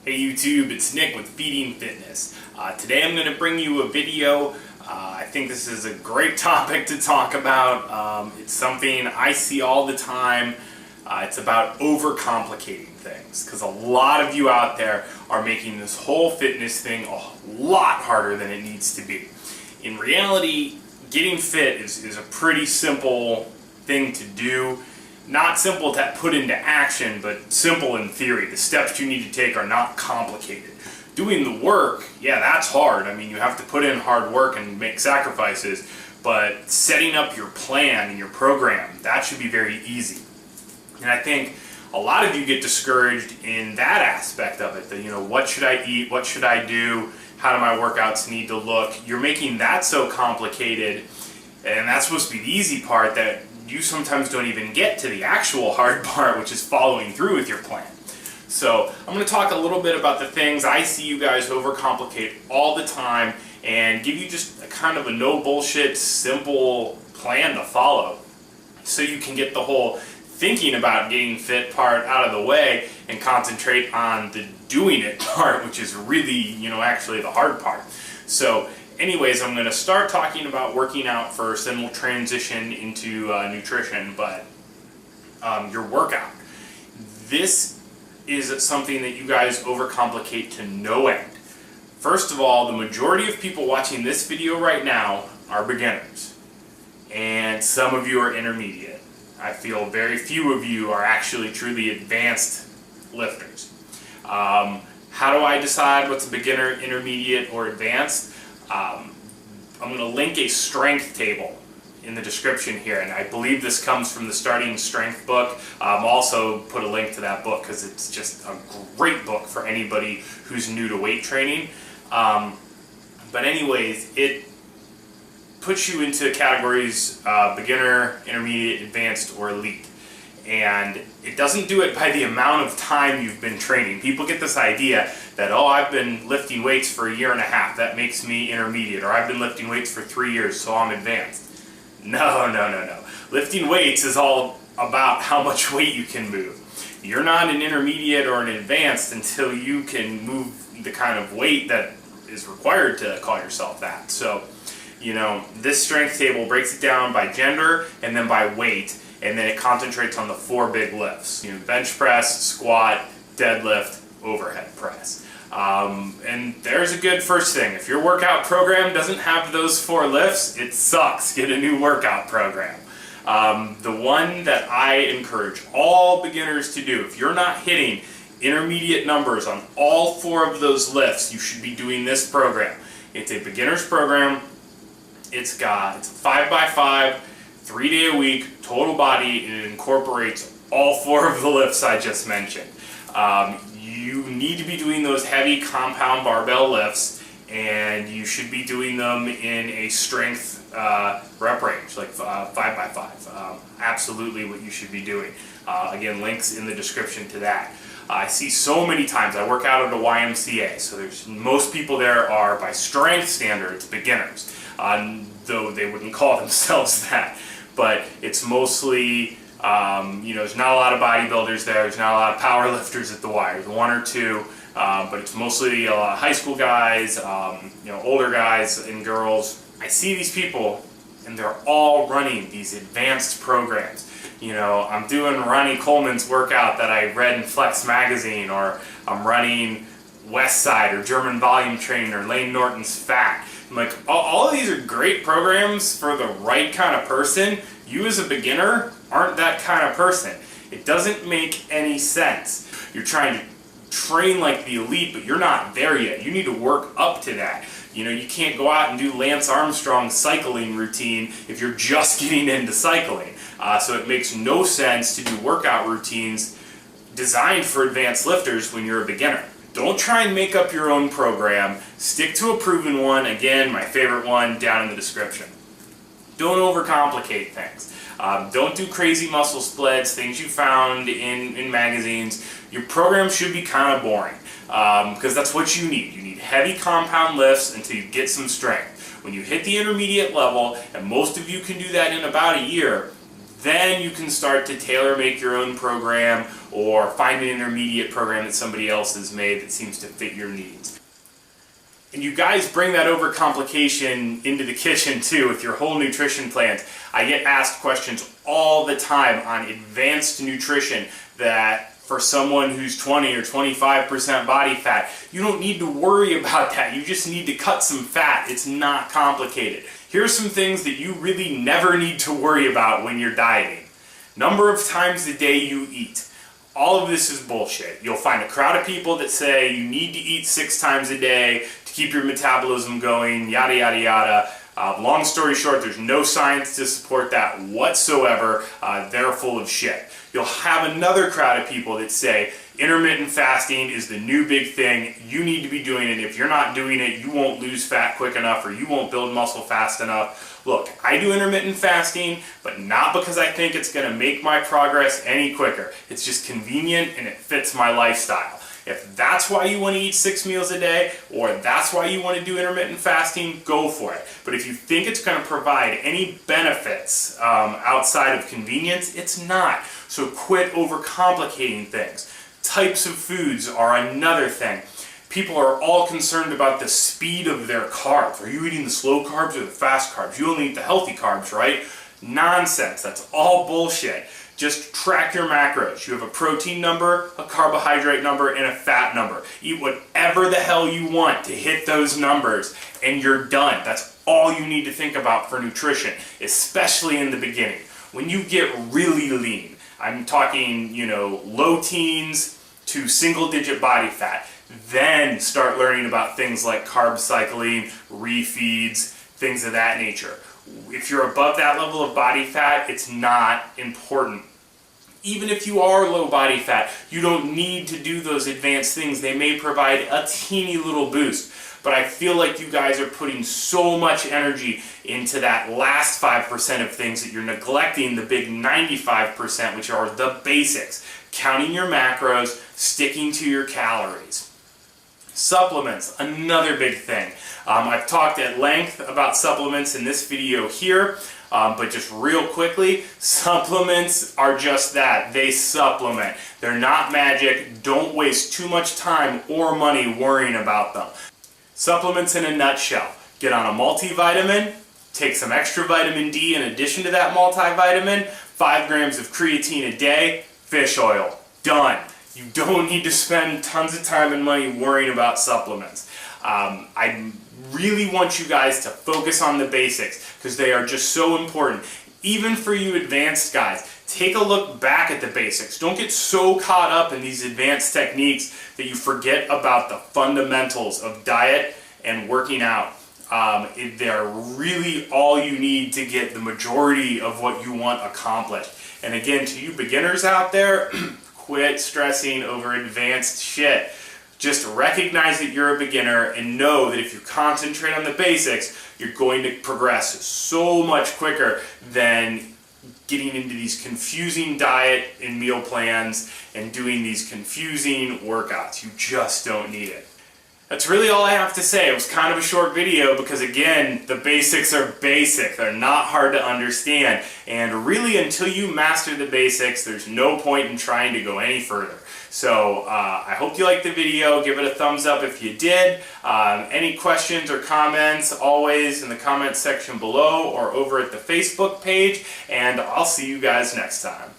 Hey YouTube, it's Nick with Feeding Fitness. Today I'm going to bring you a video. I think this is a great topic to talk about. It's something I see all the time. It's about overcomplicating things, because a lot of you out there are making this whole fitness thing a lot harder than it needs to be. In reality, getting fit is a pretty simple thing to do. Not simple to put into action, but simple in theory. The steps you need to take are not complicated. Doing the work, yeah, that's hard. I mean, you have to put in hard work and make sacrifices, but setting up your plan and your program, that should be very easy. And I think a lot of you get discouraged in that aspect of it, that, what should I eat, what should I do, how do my workouts need to look? You're making that so complicated, and that's supposed to be the easy part, that you sometimes don't even get to the actual hard part, which is following through with your plan. So I'm going to talk a little bit about the things I see you guys overcomplicate all the time and give you just a kind of a no bullshit, simple plan to follow, so you can get the whole thinking about getting fit part out of the way and concentrate on the doing it part, which is really, actually the hard part. So anyways, I'm going to start talking about working out first, then we'll transition into nutrition, but your workout. This is something that you guys overcomplicate to no end. First of all, the majority of people watching this video right now are beginners, and some of you are intermediate. I feel very few of you are actually truly advanced lifters. How do I decide what's a beginner, intermediate, or advanced? I'm going to link a strength table in the description here, and I believe this comes from the Starting Strength book. Also put a link to that book because it's just a great book for anybody who's new to weight training. But anyways, it puts you into categories beginner, intermediate, advanced, or elite. And it doesn't do it by the amount of time you've been training. People get this idea that, oh, I've been lifting weights for 1.5 years, that makes me intermediate, or I've been lifting weights for 3 years, so I'm advanced. No. Lifting weights is all about how much weight you can move. You're not an intermediate or an advanced until you can move the kind of weight that is required to call yourself that. So, this strength table breaks it down by gender and then by weight, and then it concentrates on the 4 big lifts. Bench press, squat, deadlift, overhead press. And there's a good first thing. If your workout program doesn't have those 4 lifts, it sucks. Get a new workout program. The one that I encourage all beginners to do, if you're not hitting intermediate numbers on all 4 of those lifts, you should be doing this program. It's a beginner's program. It's a 5x5, 3-day-a-week, total body, and it incorporates all 4 of the lifts I just mentioned. You need to be doing those heavy compound barbell lifts, and you should be doing them in a strength rep range, like 5x5. Absolutely what you should be doing. Again, links in the description to that. I see so many times, I work out at a YMCA, so most people there are, by strength standards, beginners. Though they wouldn't call themselves that. But it's mostly, there's not a lot of bodybuilders there, there's not a lot of power lifters at the Y, there's 1 or 2, but it's mostly a lot of high school guys, older guys and girls. I see these people, and they're all running these advanced programs. I'm doing Ronnie Coleman's workout that I read in Flex magazine, or I'm running Westside or German Volume Training or Lane Norton's Fat. I'm like, all of these are great programs for the right kind of person. You as a beginner aren't that kind of person. It doesn't make any sense. You're trying to train like the elite, but you're not there yet. You need to work up to that. You can't go out and do Lance Armstrong's cycling routine if you're just getting into cycling. So it makes no sense to do workout routines designed for advanced lifters when you're a beginner. Don't try and make up your own program. Stick to a proven one. Again, my favorite one down in the description. Don't overcomplicate things. Don't do crazy muscle splits, things you found in magazines. Your program should be kind of boring, because that's what you need. You need heavy compound lifts until you get some strength. When you hit the intermediate level, and most of you can do that in about a year, then you can start to tailor make your own program or find an intermediate program that somebody else has made that seems to fit your needs. And you guys bring that overcomplication into the kitchen too with your whole nutrition plans. I get asked questions all the time on advanced nutrition that for someone who's 20 or 25% body fat, you don't need to worry about that. You just need to cut some fat. It's not complicated. Here's some things that you really never need to worry about when you're dieting. Number of times a day you eat. All of this is bullshit. You'll find a crowd of people that say you need to eat 6 times a day to keep your metabolism going, yada, yada, yada. Long story short, there's no science to support that whatsoever. They're full of shit. You'll have another crowd of people that say intermittent fasting is the new big thing. You need to be doing it. If you're not doing it, you won't lose fat quick enough or you won't build muscle fast enough. Look, I do intermittent fasting, but not because I think it's going to make my progress any quicker. It's just convenient and it fits my lifestyle. If that's why you want to eat 6 meals a day, or that's why you want to do intermittent fasting, go for it. But if you think it's going to provide any benefits outside of convenience, it's not. So quit overcomplicating things. Types of foods are another thing. People are all concerned about the speed of their carbs. Are you eating the slow carbs or the fast carbs? You only eat the healthy carbs, right? Nonsense. That's all bullshit. Just track your macros. You have a protein number, a carbohydrate number, and a fat number. Eat whatever the hell you want to hit those numbers, and you're done. That's all you need to think about for nutrition, especially in the beginning. When you get really lean, I'm talking, low teens to single-digit body fat, then start learning about things like carb cycling, refeeds, things of that nature. If you're above that level of body fat, it's not important. Even if you are low body fat, you don't need to do those advanced things. They may provide a teeny little boost. But I feel like you guys are putting so much energy into that last 5% of things that you're neglecting the big 95%, which are the basics. Counting your macros, sticking to your calories. Supplements, another big thing. I've talked at length about supplements in this video here, but just real quickly, supplements are just that. They supplement. They're not magic. Don't waste too much time or money worrying about them. Supplements in a nutshell. Get on a multivitamin, take some extra vitamin D in addition to that multivitamin, 5 grams of creatine a day, fish oil. Done. You don't need to spend tons of time and money worrying about supplements. I really want you guys to focus on the basics because they are just so important. Even for you advanced guys, take a look back at the basics. Don't get so caught up in these advanced techniques that you forget about the fundamentals of diet and working out. They're really all you need to get the majority of what you want accomplished. And again, to you beginners out there, quit stressing over advanced shit. Just recognize that you're a beginner and know that if you concentrate on the basics, you're going to progress so much quicker than getting into these confusing diet and meal plans and doing these confusing workouts. You just don't need it. That's really all I have to say. It was kind of a short video because, again, the basics are basic. They're not hard to understand. And really, until you master the basics, there's no point in trying to go any further. So I hope you liked the video. Give it a thumbs up if you did. Any questions or comments, always in the comments section below or over at the Facebook page. And I'll see you guys next time.